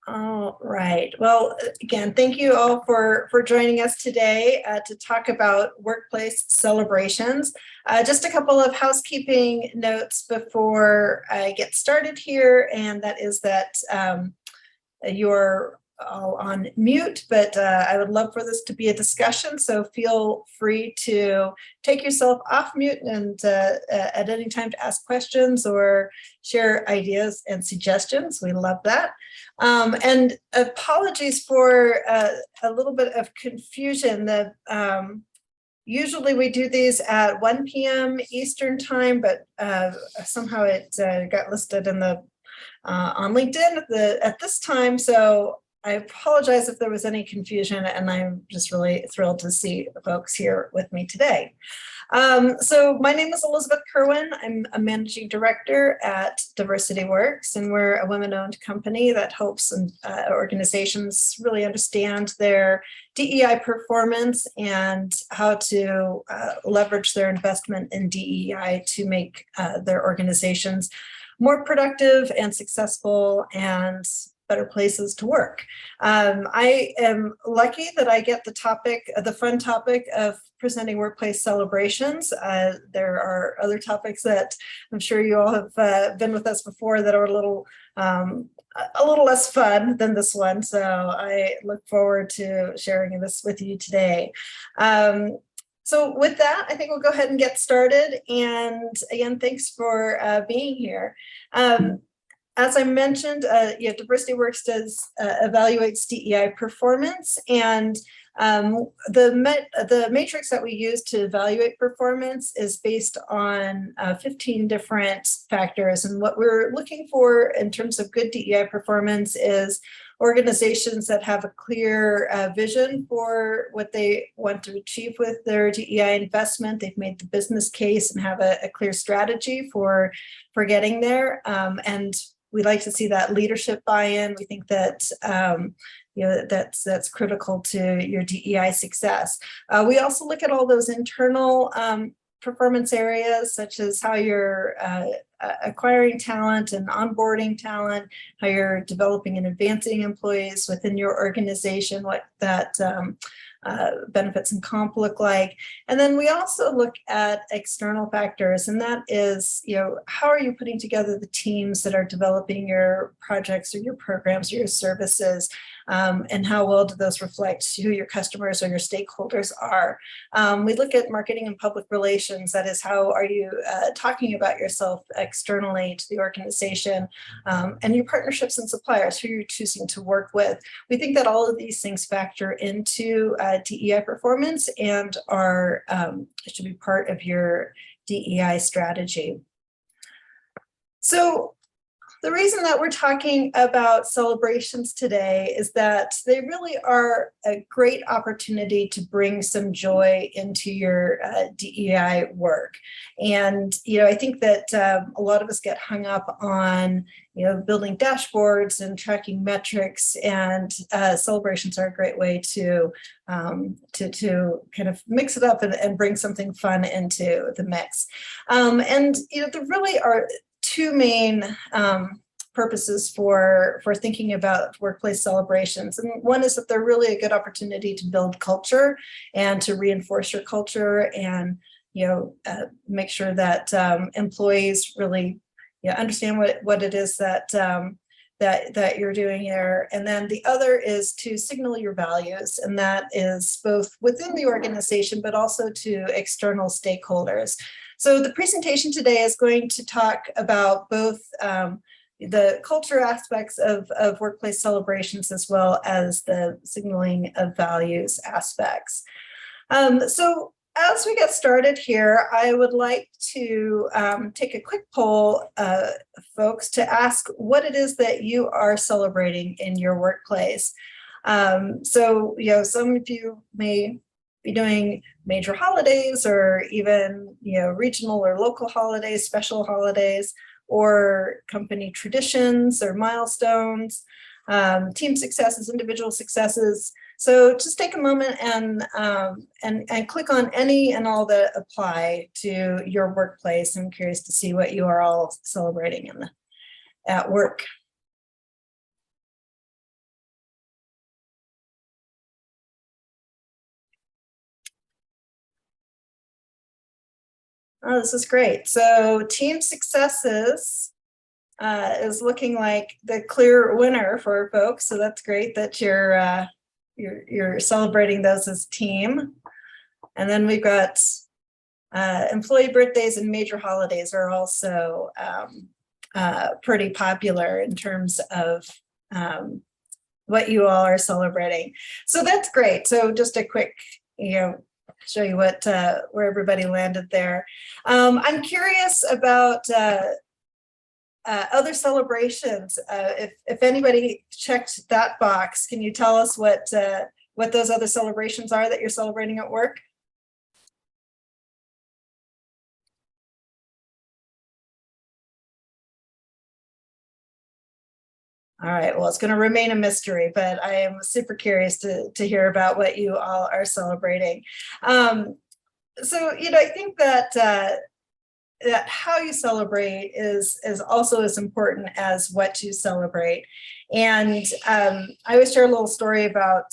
All right. Well, again, thank you all for joining us today to talk about workplace celebrations. Just a couple of housekeeping notes before I get started here, and that is that you're all on mute, but I would love for this to be a discussion, so feel free to take yourself off mute and at any time to ask questions or share ideas and suggestions. We love that. And apologies for a little bit of confusion. Usually we do these at 1 p.m. Eastern time, but somehow it got listed in the on LinkedIn at this time. So I apologize if there was any confusion, and I'm just really thrilled to see the folks here with me today. So my name is Elizabeth Curwen. I'm a managing director at Diversity Works, and we're a women-owned company that helps organizations really understand their DEI performance and how to leverage their investment in DEI to make their organizations more productive and successful and better places to work. I am lucky that I get the fun topic of presenting workplace celebrations. There are other topics that I'm sure you all have been with us before that are a little less fun than this one. So I look forward to sharing this with you today. So with that, I think we'll go ahead and get started. And again, thanks for being here. As I mentioned, Diversity Works evaluates DEI performance, and the matrix that we use to evaluate performance is based on 15 different factors. And what we're looking for in terms of good DEI performance is organizations that have a clear vision for what they want to achieve with their DEI investment. They've made the business case and have a clear strategy for getting there. And we like to see that leadership buy-in. We think that that's critical to your DEI success. We also look at all those internal performance areas, such as how you're acquiring talent and onboarding talent, how you're developing and advancing employees within your organization, what that benefits and comp look like. And then we also look at external factors, and that is, how are you putting together the teams that are developing your projects or your programs or your services, and how well do those reflect who your customers or your stakeholders are. We look at marketing and public relations. That is, how are you talking about yourself externally to the organization, and your partnerships and suppliers, who you're choosing to work with. We think that all of these things factor into DEI performance and should be part of your DEI strategy. So the reason that we're talking about celebrations today is that they really are a great opportunity to bring some joy into your DEI work. And, I think that a lot of us get hung up on, building dashboards and tracking metrics, and celebrations are a great way to kind of mix it up and bring something fun into the mix. And, there really are two main purposes for thinking about workplace celebrations. And one is that they're really a good opportunity to build culture and to reinforce your culture, and make sure that employees really understand what it is that that you're doing there. And then the other is to signal your values, and that is both within the organization but also to external stakeholders. So the presentation today is going to talk about both the culture aspects of workplace celebrations, as well as the signaling of values aspects. So as we get started here, I would like to take a quick poll, folks, to ask what it is that you are celebrating in your workplace. So, some of you may be doing major holidays, or even, regional or local holidays, special holidays, or company traditions or milestones, team successes, individual successes. So just take a moment and click on any and all that apply to your workplace. I'm curious to see what you are all celebrating at work. Oh, this is great. So team successes is looking like the clear winner for folks. So that's great that you're celebrating those as a team. And then we've got employee birthdays and major holidays are also pretty popular in terms of what you all are celebrating. So that's great. So just a quick, show you what where everybody landed there. I'm curious about other celebrations. If anybody checked that box, can you tell us what those other celebrations are that you're celebrating at work? All right, well, it's going to remain a mystery, but I am super curious to hear about what you all are celebrating. So, I think that that how you celebrate is also as important as what you celebrate. And I always share a little story about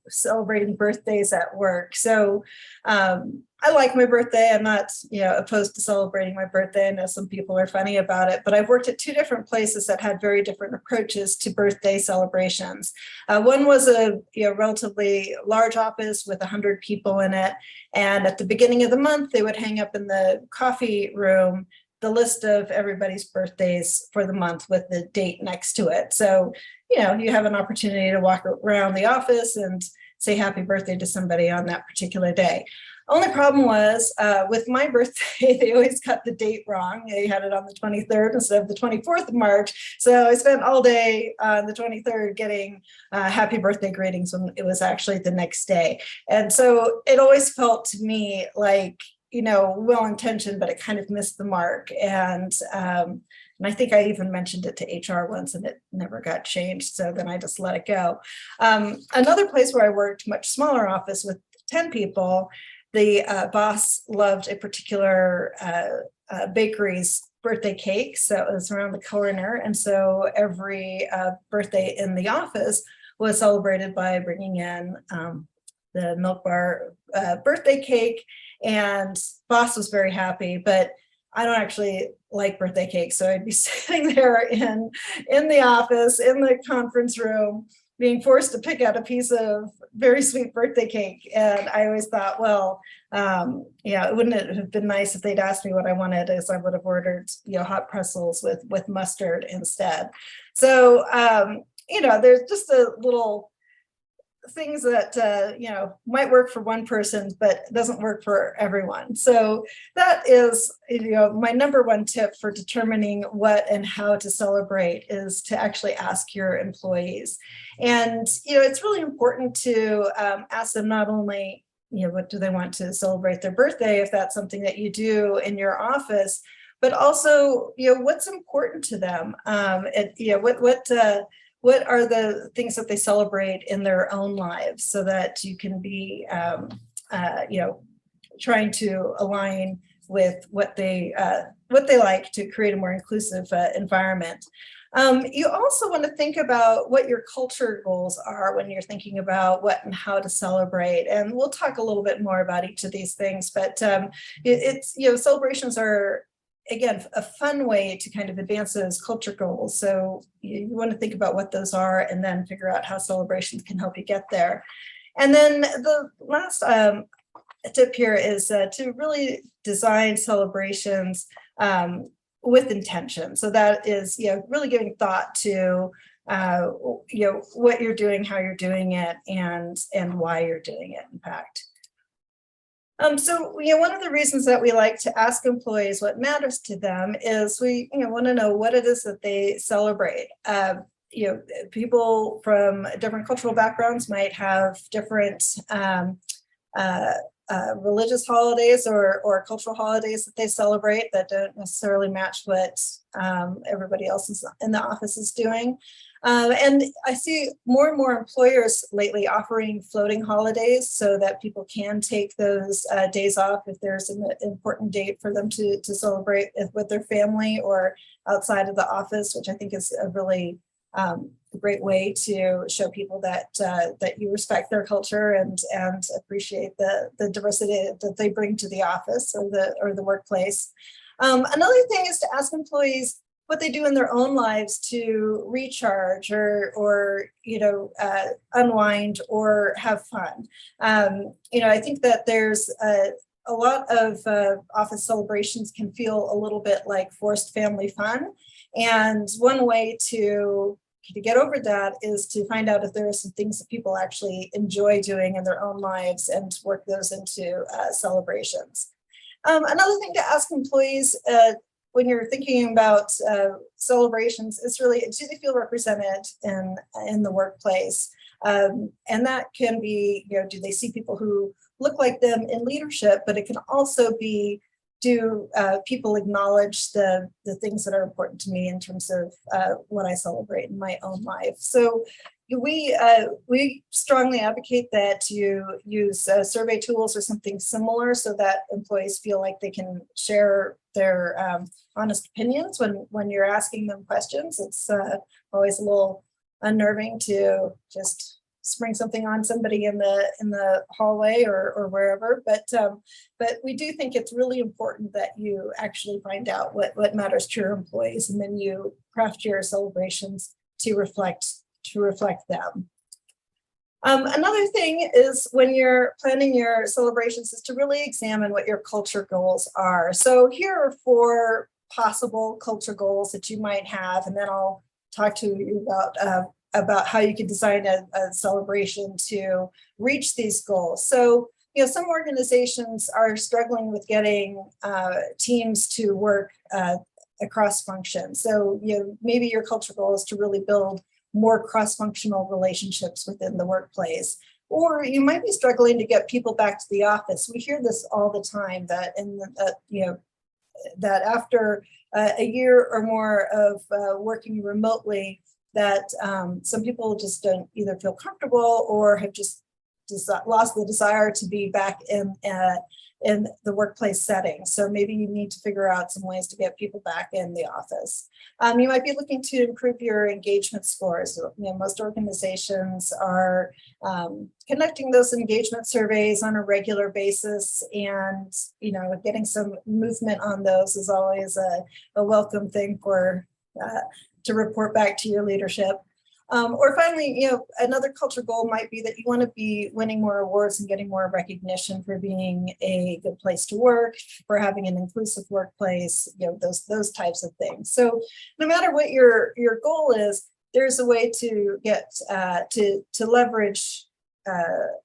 celebrating birthdays at work. So I like my birthday. I'm not opposed to celebrating my birthday. I know some people are funny about it, but I've worked at two different places that had very different approaches to birthday celebrations. One was a relatively large office with 100 people in it. And at the beginning of the month, they would hang up in the coffee room the list of everybody's birthdays for the month with the date next to it. So, you have an opportunity to walk around the office and say happy birthday to somebody on that particular day. Only problem was with my birthday, they always got the date wrong. They had it on the 23rd instead of the 24th of March. So I spent all day on the 23rd getting happy birthday greetings when it was actually the next day. And so it always felt to me like, well-intentioned, but it kind of missed the mark. And I think I even mentioned it to HR once and it never got changed. So then I just let it go. Another place where I worked, much smaller office with 10 people, the boss loved a particular bakery's birthday cake. So it was around the corner. And so every birthday in the office was celebrated by bringing in the Milk Bar birthday cake. And boss was very happy, but I don't actually like birthday cake. So I'd be sitting there in the office, in the conference room, being forced to pick out a piece of very sweet birthday cake. And I always thought, well, wouldn't it have been nice if they'd asked me what I wanted, as I would have ordered, hot pretzels with mustard instead. So, there's just a little things that might work for one person but doesn't work for everyone. So that is my number one tip for determining what and how to celebrate is to actually ask your employees. And it's really important to ask them not only what do they want to celebrate their birthday, if that's something that you do in your office, but also what's important to them. What are the things that they celebrate in their own lives, so that you can be, trying to align with what they like to create a more inclusive environment. You also want to think about what your culture goals are when you're thinking about what and how to celebrate. And we'll talk a little bit more about each of these things, but celebrations are, again, a fun way to kind of advance those culture goals. So you want to think about what those are and then figure out how celebrations can help you get there. And then the last tip here is to really design celebrations with intention. So that is, really giving thought to, what you're doing, how you're doing it, and why you're doing it, in fact. So, one of the reasons that we like to ask employees what matters to them is we, want to know what it is that they celebrate. People from different cultural backgrounds might have different religious holidays or cultural holidays that they celebrate that don't necessarily match what everybody else in the office is doing. And I see more and more employers lately offering floating holidays so that people can take those days off if there's an important date for them to celebrate with their family or outside of the office, which I think is a really a great way to show people that that you respect their culture and appreciate the diversity that they bring to the office or the workplace. Another thing is to ask employees what they do in their own lives to recharge or unwind or have fun. I think that there's a lot of office celebrations can feel a little bit like forced family fun. And one way to get over that is to find out if there are some things that people actually enjoy doing in their own lives and work those into celebrations. Another thing to ask employees when you're thinking about celebrations is really, do they feel represented in the workplace? And that can be, do they see people who look like them in leadership, but it can also be, do people acknowledge the things that are important to me in terms of what I celebrate in my own life? So we strongly advocate that you use survey tools or something similar so that employees feel like they can share their honest opinions when you're asking them questions. It's always a little unnerving to just spring something on somebody in the hallway or wherever, but we do think it's really important that you actually find out what matters to your employees, and then you craft your celebrations to reflect them. Another thing is when you're planning your celebrations is to really examine what your culture goals are. So here are 4 possible culture goals that you might have, and then I'll talk to you about how you can design a celebration to reach these goals. So, some organizations are struggling with getting teams to work across functions. So, maybe your culture goal is to really build more cross-functional relationships within the workplace. Or you might be struggling to get people back to the office. We hear this all the time that that after a year or more of working remotely, that some people just don't either feel comfortable or have just lost the desire to be back in the workplace setting. So maybe you need to figure out some ways to get people back in the office. You might be looking to improve your engagement scores. Most organizations are conducting those engagement surveys on a regular basis, and getting some movement on those is always a welcome thing for to report back to your leadership. Or finally, another culture goal might be that you want to be winning more awards and getting more recognition for being a good place to work, for having an inclusive workplace, those types of things. So no matter what your goal is, there's a way to get to leverage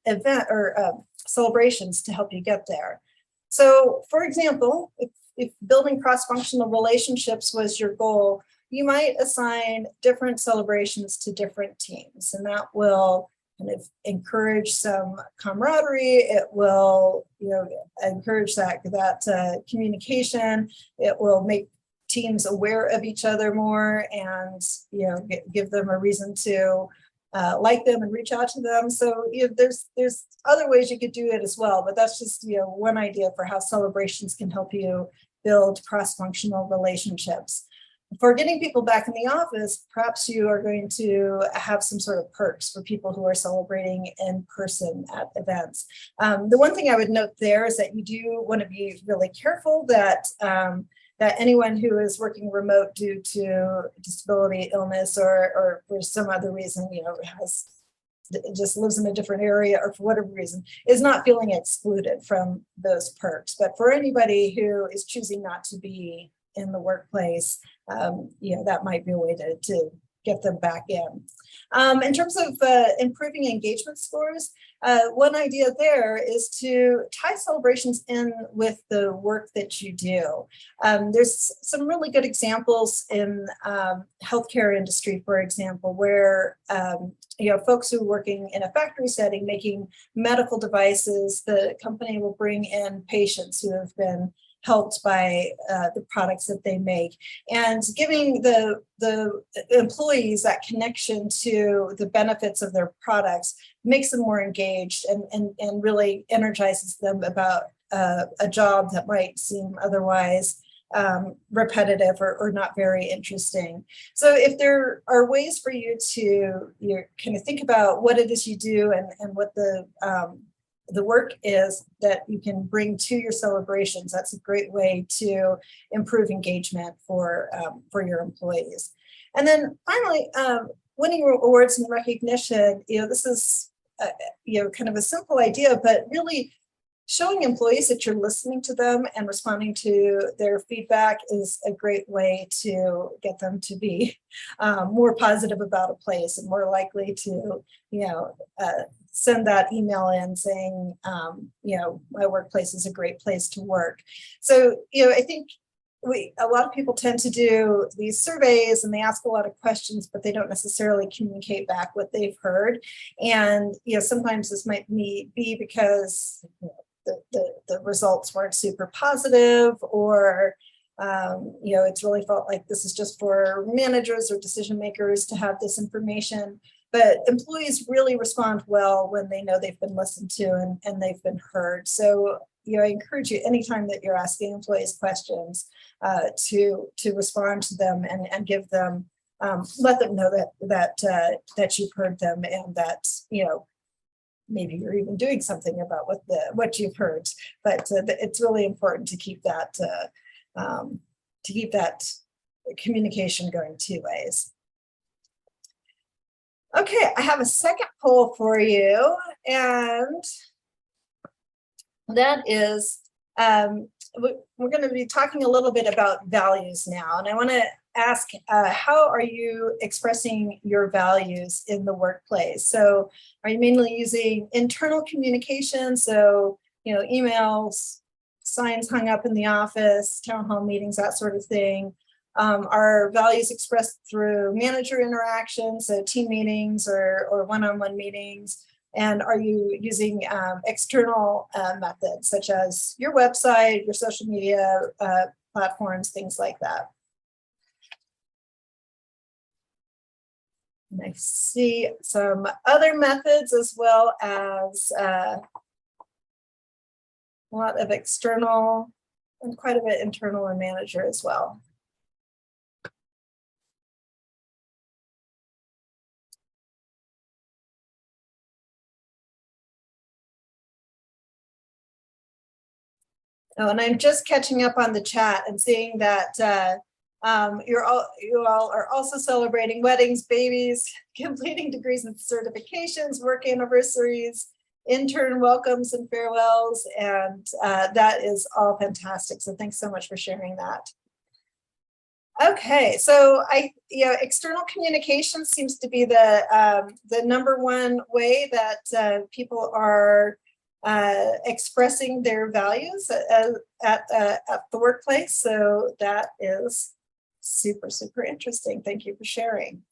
event or celebrations to help you get there. So for example, if building cross-functional relationships was your goal, you might assign different celebrations to different teams, and that will kind of encourage some camaraderie. It will, encourage that communication. It will make teams aware of each other more, and give them a reason to like them and reach out to them. So there's other ways you could do it as well, but that's just one idea for how celebrations can help you build cross-functional relationships. For getting people back in the office, perhaps you are going to have some sort of perks for people who are celebrating in person at events. The one thing I would note there is that you do want to be really careful that anyone who is working remote due to disability, illness, or for some other reason, just lives in a different area or for whatever reason, is not feeling excluded from those perks. But for anybody who is choosing not to be in the workplace, that might be a way to get them back in. In terms of improving engagement scores, one idea there is to tie celebrations in with the work that you do. There's some really good examples in healthcare industry, for example, where folks who are working in a factory setting making medical devices, the company will bring in patients who have been helped by the products that they make, and giving the employees that connection to the benefits of their products makes them more engaged and really energizes them about a job that might seem otherwise repetitive or not very interesting. So if there are ways for you to kind of think about what it is you do and what the work is that you can bring to your celebrations, that's a great way to improve engagement for your employees. And then finally, winning awards and recognition, this is kind of a simple idea, but really showing employees that you're listening to them and responding to their feedback is a great way to get them to be more positive about a place and more likely to, send that email in saying, my workplace is a great place to work. So, I think a lot of people tend to do these surveys and they ask a lot of questions, but they don't necessarily communicate back what they've heard. And, sometimes this might be because the results weren't super positive, or it's really felt like this is just for managers or decision makers to have this information. But employees really respond well when they know they've been listened to and they've been heard. So I encourage you anytime that you're asking employees questions to respond to them and give them, let them know that you've heard them and that maybe you're even doing something about what you've heard. But it's really important to keep that communication going two ways. Okay, I have a second poll for you, and that is we're going to be talking a little bit about values now, and I want to ask how are you expressing your values in the workplace? So are you mainly using internal communication, so emails, signs hung up in the office, town hall meetings, that sort of thing? Are values expressed through manager interaction, so team meetings or one-on-one meetings? And are you using external methods such as your website, your social media platforms, things like that? And I see some other methods as well as a lot of external and quite a bit internal and manager as well. Oh, and I'm just catching up on the chat and seeing that you all are also celebrating weddings, babies, completing degrees and certifications, work anniversaries, intern welcomes and farewells, and that is all fantastic. So thanks so much for sharing that. Okay, so external communication seems to be the number one way that people are expressing their values at the workplace. So that is super, super interesting. Thank you for sharing.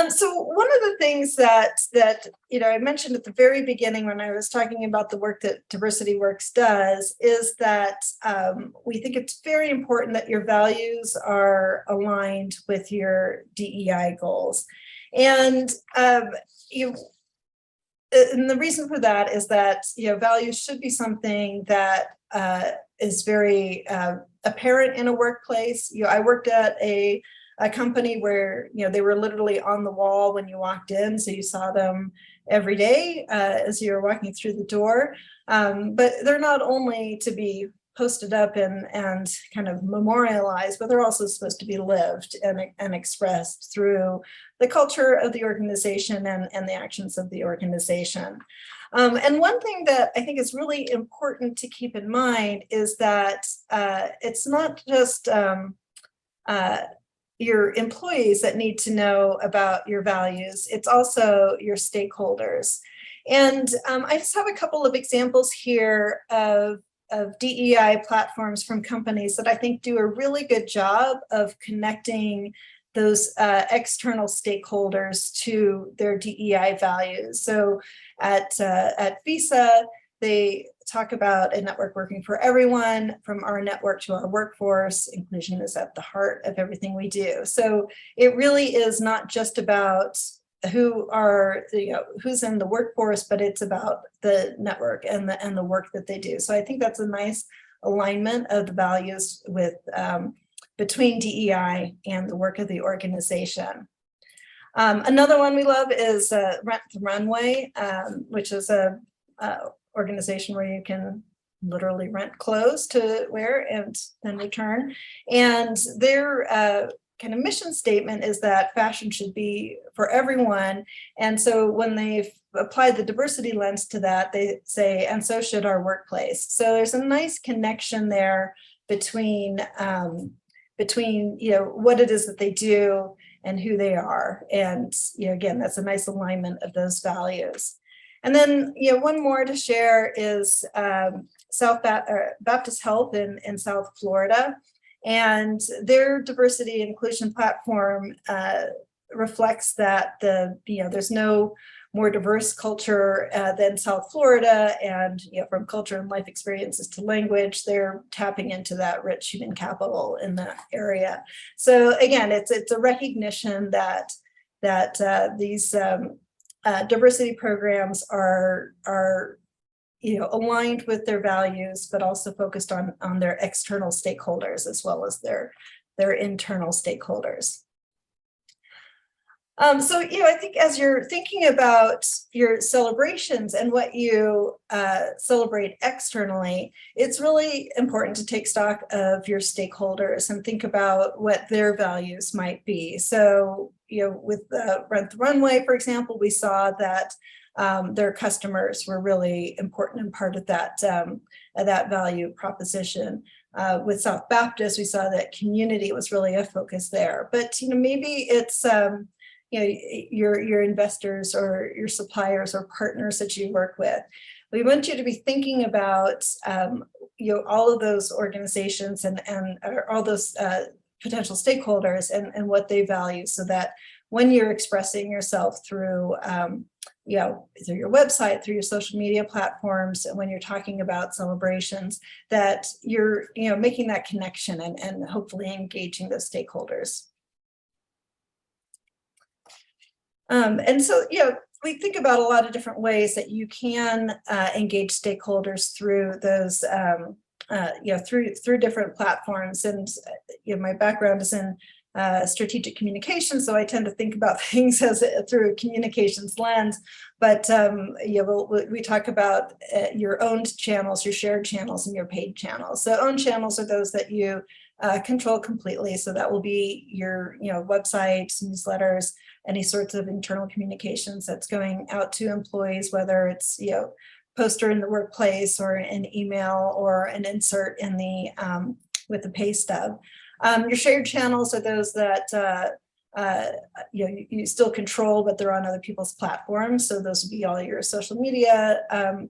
So one of the things that I mentioned at the very beginning when I was talking about the work that Diversity Works does is that we think it's very important that your values are aligned with your DEI goals. And and the reason for that is that values should be something that is very apparent in a workplace. I worked at a company where they were literally on the wall when you walked in, so you saw them every day as you were walking through the door. But they're not only to be posted up and kind of memorialized, but they're also supposed to be lived and expressed through the culture of the organization and the actions of the organization. And one thing that I think is really important to keep in mind is that it's not just your employees that need to know about your values, it's also your stakeholders. And I just have a couple of examples here of DEI platforms from companies that I think do a really good job of connecting those external stakeholders to their DEI values. So at Visa, they talk about a network working for everyone, from our network to our workforce. Inclusion is at the heart of everything we do. So it really is not just about who's in the workforce, but it's about the network and the work that they do. So I think that's a nice alignment of the values with between DEI and the work of the organization. Another one we love is Rent the Runway, which is a organization where you can literally rent clothes to wear and then return. And their kind of mission statement is that fashion should be for everyone. And so when they've applied the diversity lens to that, they say, and so should our workplace. So there's a nice connection there between what it is that they do and who they are. And again, that's a nice alignment of those values. And then one more to share is Baptist Health in South Florida. And their diversity and inclusion platform reflects that there's no more diverse culture than South Florida, and from culture and life experiences to language, they're tapping into that rich human capital in that area. So again, it's a recognition that these diversity programs are aligned with their values, but also focused on their external stakeholders as well as their internal stakeholders. So I think as you're thinking about your celebrations and what you celebrate externally, it's really important to take stock of your stakeholders and think about what their values might be. So with Rent the Runway, for example, we saw that their customers were really important and part of that value proposition. With South Baptist, we saw that community was really a focus there. But maybe it's your investors or your suppliers or partners that you work with. We want you to be thinking about all of those organizations and all those potential stakeholders and what they value, so that when you're expressing yourself through through your website, through your social media platforms, and when you're talking about celebrations, that you're making that connection and hopefully engaging those stakeholders. And so we think about a lot of different ways that you can engage stakeholders through those through different platforms. And my background is in strategic communication, so I tend to think about things as through a communications lens. But we talk about your owned channels, your shared channels, and your paid channels. So owned channels are those that you control completely. So that will be your websites, newsletters, any sorts of internal communications that's going out to employees, whether it's poster in the workplace or an email or an insert in the with the pay stub. Your shared channels are those that you still control, but they're on other people's platforms. So those would be all your social media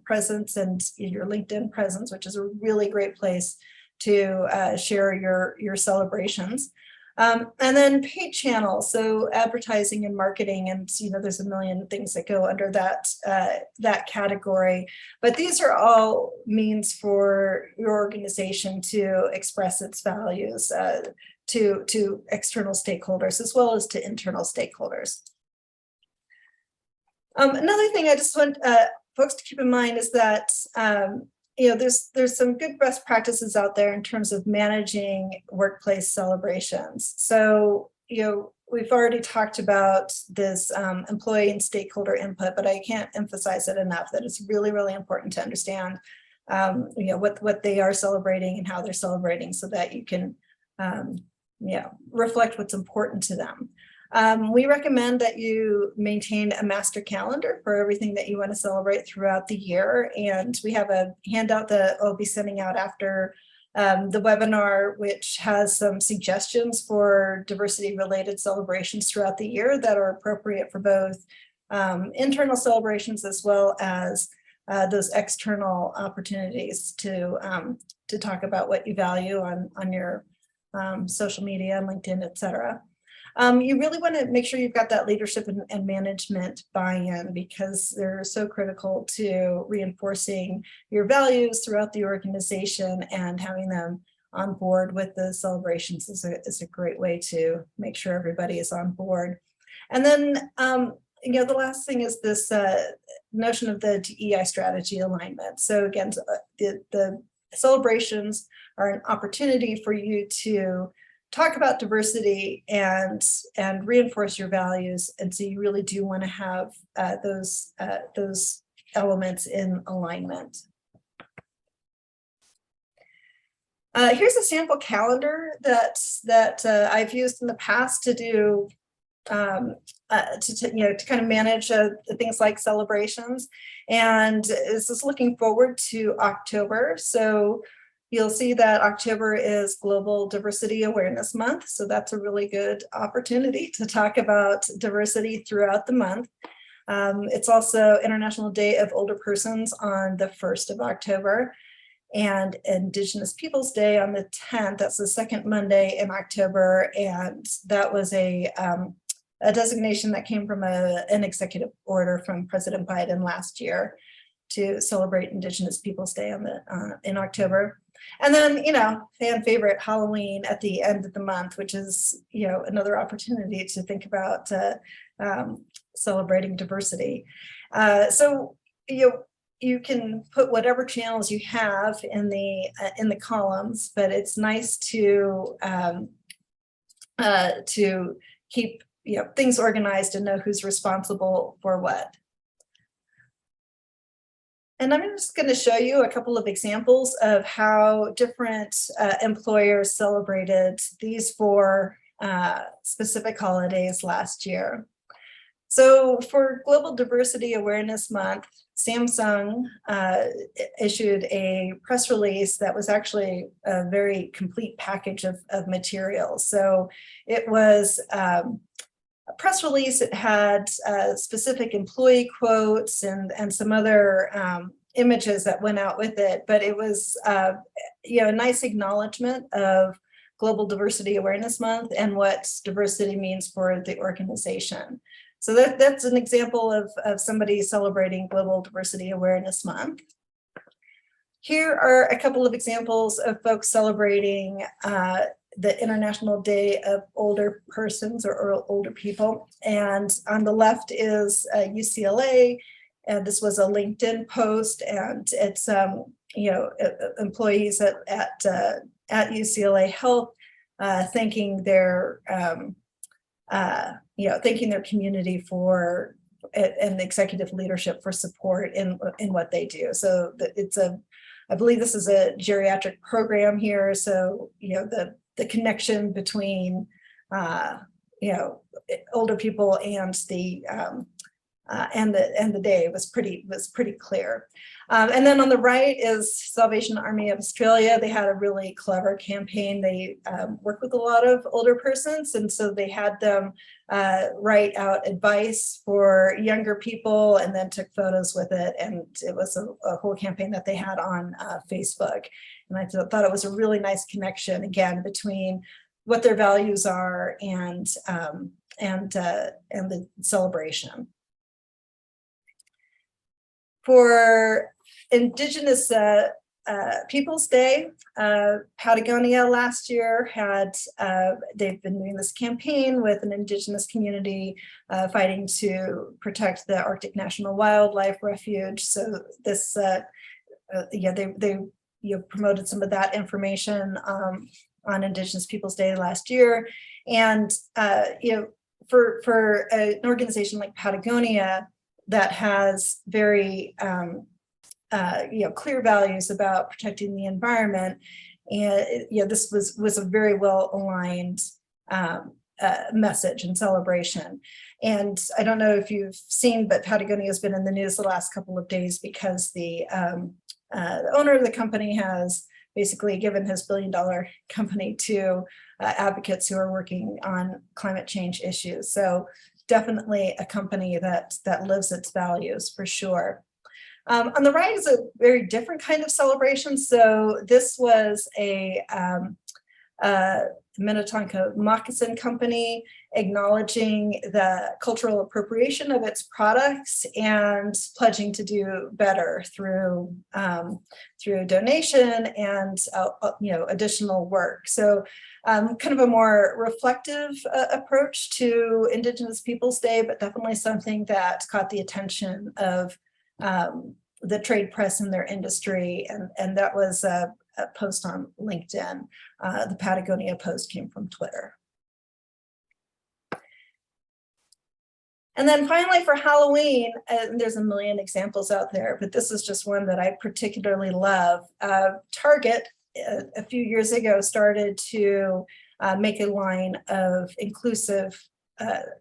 presence and your LinkedIn presence, which is a really great place to share your celebrations. And then paid channels, so advertising and marketing, and there's a million things that go under that category. But these are all means for your organization to express its values to external stakeholders as well as to internal stakeholders. Another thing I just want folks to keep in mind is that there's some good best practices out there in terms of managing workplace celebrations. So, we've already talked about this employee and stakeholder input, but I can't emphasize it enough that it's really, really important to understand, what they are celebrating and how they're celebrating, so that you can, reflect what's important to them. We recommend that you maintain a master calendar for everything that you want to celebrate throughout the year. And we have a handout that I'll be sending out after the webinar, which has some suggestions for diversity related celebrations throughout the year that are appropriate for both internal celebrations as well as those external opportunities to talk about what you value on your social media, LinkedIn, et cetera. You really want to make sure you've got that leadership and management buy-in, because they're so critical to reinforcing your values throughout the organization, and having them on board with the celebrations is a great way to make sure everybody is on board. And then, the last thing is this notion of the DEI strategy alignment. So again, the celebrations are an opportunity for you to talk about diversity and reinforce your values. And so you really do want to have those elements in alignment. Here's a sample calendar that I've used in the past to do to kind of manage things like celebrations. And this is looking forward to October. So you'll see that October is Global Diversity Awareness Month. So that's a really good opportunity to talk about diversity throughout the month. It's also International Day of Older Persons on the 1st of October, and Indigenous Peoples Day on the 10th. That's the second Monday in October. And that was a designation that came from an executive order from President Biden last year to celebrate Indigenous Peoples Day on in October. And then, fan favorite, Halloween at the end of the month, which is, another opportunity to think about celebrating diversity. So, you can put whatever channels you have in the columns, but it's nice to keep things organized and know who's responsible for what. And I'm just going to show you a couple of examples of how different employers celebrated these 4 specific holidays last year. So for Global Diversity Awareness Month, Samsung issued a press release that was actually a very complete package of materials. So it was a press release. It had specific employee quotes and some other images that went out with it, but it was a nice acknowledgement of Global Diversity Awareness Month and what diversity means for the organization. So that's an example of somebody celebrating Global Diversity Awareness Month. Here are a couple of examples of folks celebrating the International Day of Older Persons or Older People. And on the left is UCLA, and this was a LinkedIn post, and it's employees at UCLA Health thanking their thanking their community for and executive leadership for support in what they do. So I believe this is a geriatric program here. So the connection between older people and the day was pretty clear. And then on the right is Salvation Army of Australia. They had a really clever campaign. They work with a lot of older persons, and so they had them write out advice for younger people and then took photos with it. And it was a whole campaign that they had on Facebook. And I thought it was a really nice connection, again, between what their values are and the celebration. For Indigenous Peoples Day, Patagonia last year they've been doing this campaign with an Indigenous community fighting to protect the Arctic National Wildlife Refuge. So this, they promoted some of that information on Indigenous Peoples Day last year. And, for an organization like Patagonia that has very clear values about protecting the environment, and this was a very well aligned message and celebration. And I don't know if you've seen, but Patagonia has been in the news the last couple of days because the owner of the company has basically given his billion-dollar company to advocates who are working on climate change issues. So definitely a company that lives its values for sure. On the right is a very different kind of celebration. So this was a Minnetonka moccasin company acknowledging the cultural appropriation of its products and pledging to do better through donation and additional work. So kind of a more reflective approach to Indigenous Peoples Day, but definitely something that caught the attention of the trade press in their industry, and that was post on LinkedIn. The Patagonia post came from Twitter. And then finally for Halloween, and there's a million examples out there, but this is just one that I particularly love. Target, a few years ago, started to make a line of inclusive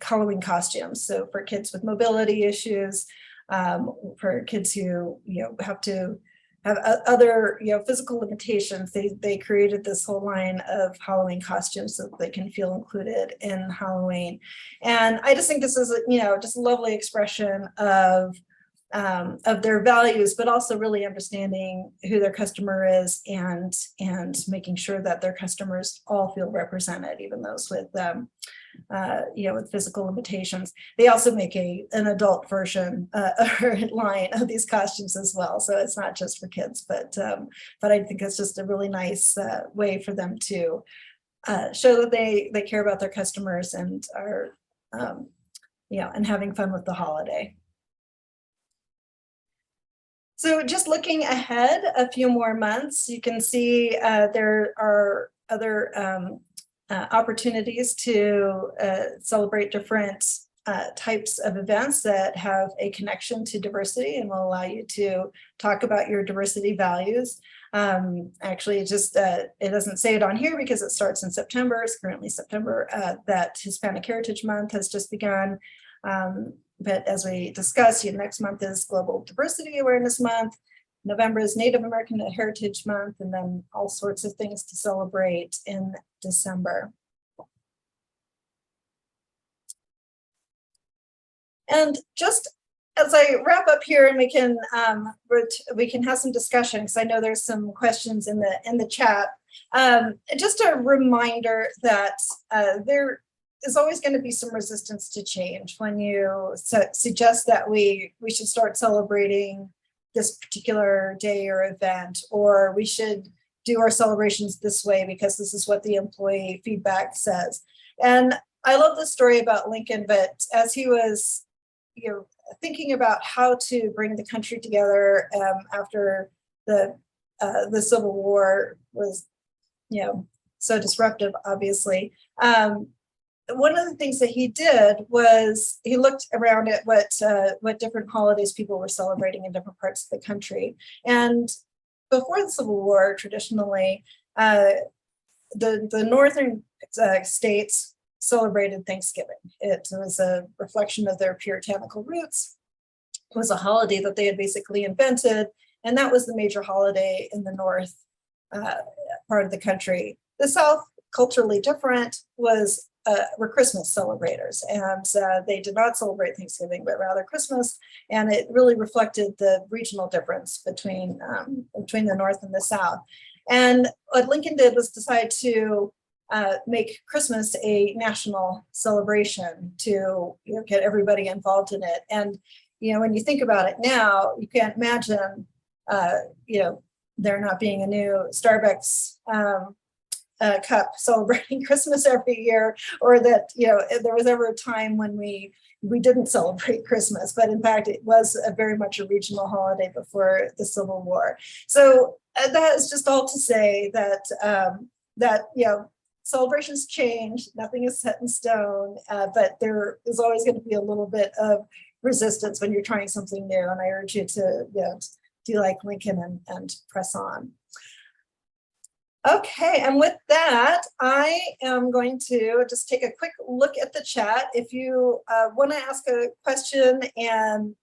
Halloween costumes. So for kids with mobility issues, for kids who have to have other physical limitations, they created this whole line of Halloween costumes so that they can feel included in Halloween. And I just think this is just a lovely expression of their values, but also really understanding who their customer is and making sure that their customers all feel represented, even those with with physical limitations. They also make an adult version or line of these costumes as well, so it's not just for kids. But I think it's just a really nice way for them to show that they care about their customers and are and having fun with the holiday. So just looking ahead a few more months, you can see there are other opportunities to celebrate different types of events that have a connection to diversity and will allow you to talk about your diversity values. Actually, it doesn't say it on here because it starts in September. It's currently September. That Hispanic Heritage Month has just begun. But as we discussed, next month is Global Diversity Awareness Month. November is Native American Heritage Month, and then all sorts of things to celebrate in December. And just as I wrap up here, and we can have some discussion, because I know there's some questions in the chat. Just a reminder that there is always going to be some resistance to change when you suggest that we should start celebrating this particular day or event, or we should do our celebrations this way because this is what the employee feedback says. And I love the story about Lincoln, but as he was thinking about how to bring the country together after the Civil War was so disruptive, obviously. One of the things that he did was he looked around at what different holidays people were celebrating in different parts of the country. And before the Civil War, traditionally, the northern states celebrated Thanksgiving. It was a reflection of their puritanical roots. It was a holiday that they had basically invented, and that was the major holiday in the north part of the country. The South, culturally different, were Christmas celebrators, and they did not celebrate Thanksgiving, but rather Christmas, and it really reflected the regional difference between the North and the South. And what Lincoln did was decide to make Christmas a national celebration to get everybody involved in it. And when you think about it now, you can't imagine there not being a new Starbucks cup celebrating Christmas every year, or that there was ever a time when we didn't celebrate Christmas. But in fact, it was very much a regional holiday before the Civil War. So that is just all to say that celebrations change, nothing is set in stone, but there is always going to be a little bit of resistance when you're trying something new. And I urge you to do like Lincoln and press on. Okay, and with that, I am going to just take a quick look at the chat. If you want to ask a question and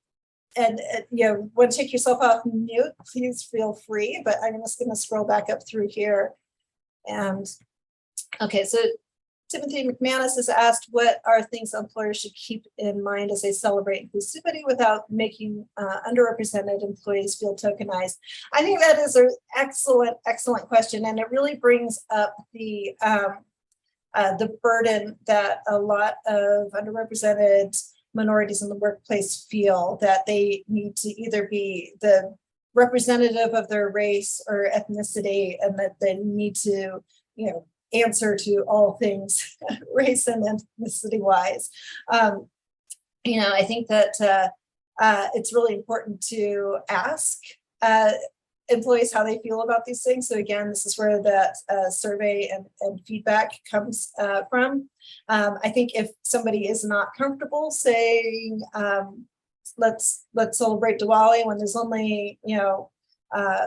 want to take yourself off mute, please feel free. But I'm just going to scroll back up through here. And okay, so Timothy McManus has asked, what are things employers should keep in mind as they celebrate inclusivity without making underrepresented employees feel tokenized? I think that is an excellent, excellent question. And it really brings up the burden that a lot of underrepresented minorities in the workplace feel, that they need to either be the representative of their race or ethnicity, and that they need to, answer to all things race and ethnicity wise. I think that it's really important to ask employees how they feel about these things. So again, this is where that survey and feedback comes from. I think if somebody is not comfortable saying, let's celebrate Diwali when there's only,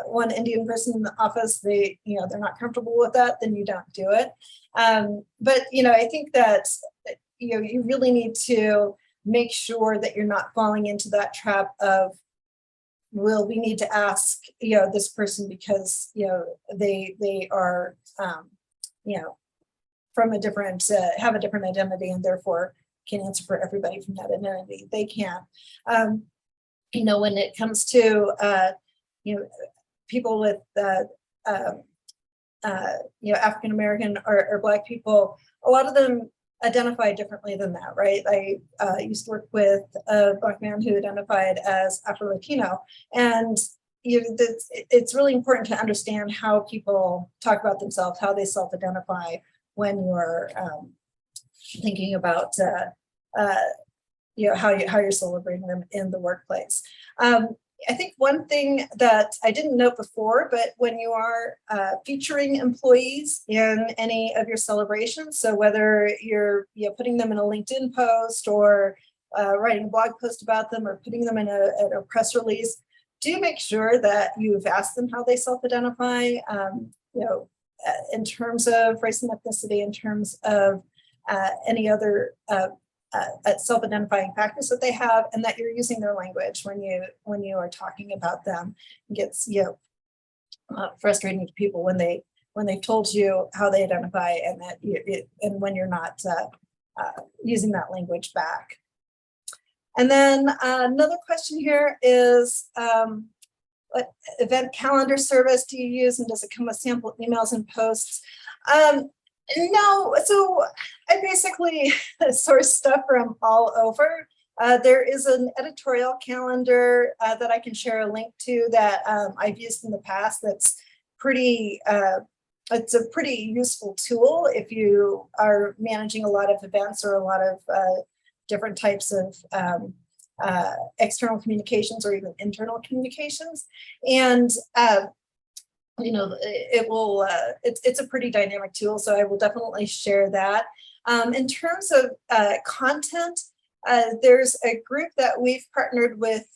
one Indian person in the office, they're not comfortable with that, then you don't do it. But I think that you really need to make sure that you're not falling into that trap of, well, we need to ask this person because they are from a different have a different identity and therefore can answer for everybody from that identity. They can't. When it comes to people with African American or Black people, a lot of them identify differently than that, right? I used to work with a Black man who identified as Afro-Latino, and it's really important to understand how people talk about themselves, how they self-identify when you're thinking about how you're celebrating them in the workplace. I think one thing that I didn't note before, but when you are featuring employees in any of your celebrations, so whether you're putting them in a LinkedIn post or writing a blog post about them or putting them in a press release, do make sure that you've asked them how they self-identify, in terms of race and ethnicity, in terms of any other self-identifying factors that they have, and that you're using their language when you are talking about them. It gets frustrating to people when they've told you how they identify and that and when you're not using that language back. And then another question here is, what event calendar service do you use, and does it come with sample emails and posts? No, so I basically source stuff from all over. There is an editorial calendar that I can share a link to that I've used in the past. That's pretty, it's a pretty useful tool if you are managing a lot of events or a lot of different types of external communications or even internal communications. And it will, it's a pretty dynamic tool, so I will definitely share that. In terms of content, there's a group that we've partnered with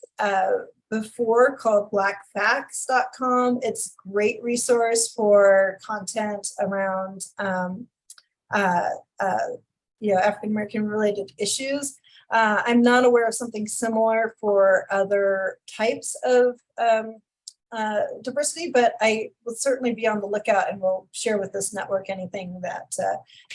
before called blackfacts.com. It's a great resource for content around African-American related issues. I'm not aware of something similar for other types of diversity, but I will certainly be on the lookout and will share with this network anything that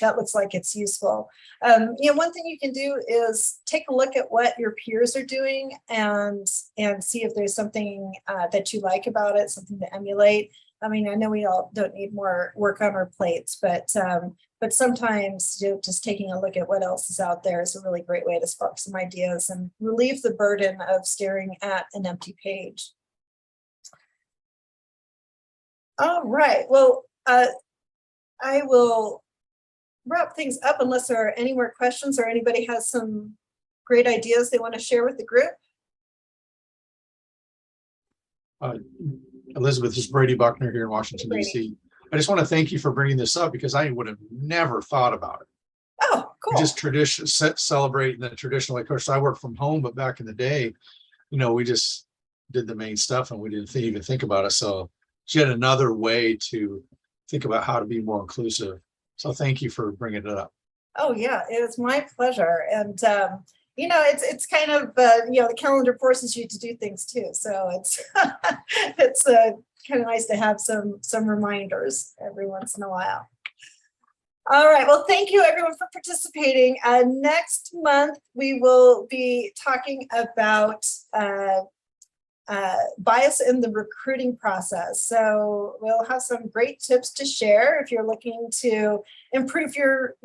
that looks like it's useful. One thing you can do is take a look at what your peers are doing and see if there's something that you like about it, something to emulate. I mean, I know we all don't need more work on our plates, but sometimes just taking a look at what else is out there is a really great way to spark some ideas and relieve the burden of staring at an empty page. All right, well, I will wrap things up unless there are any more questions or anybody has some great ideas they want to share with the group. Elizabeth, this is Brady Buckner here in Washington, D.C. I just want to thank you for bringing this up because I would have never thought about it. Oh, cool. We just celebrate in the traditional way. Of course, I work from home, but back in the day, we just did the main stuff and we didn't even think about it. So it's yet another way to think about how to be more inclusive. So thank you for bringing it up. Oh yeah, it was my pleasure. And it's kind of the calendar forces you to do things too. So it's it's kind of nice to have some reminders every once in a while. All right, well, thank you everyone for participating. Next month we will be talking about bias in the recruiting process. So we'll have some great tips to share if you're looking to improve your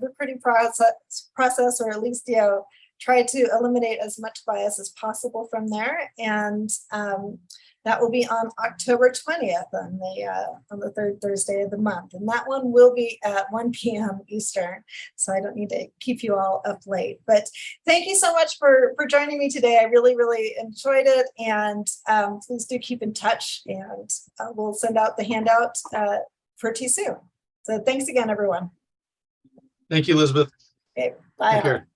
recruiting process, or at least try to eliminate as much bias as possible from there. And that will be on October 20th on the third Thursday of the month. And that one will be at 1 p.m. Eastern. So I don't need to keep you all up late. But thank you so much for joining me today. I really, really enjoyed it. And please do keep in touch. And we'll send out the handout pretty soon. So thanks again, everyone. Thank you, Elizabeth. Okay, bye. Take care.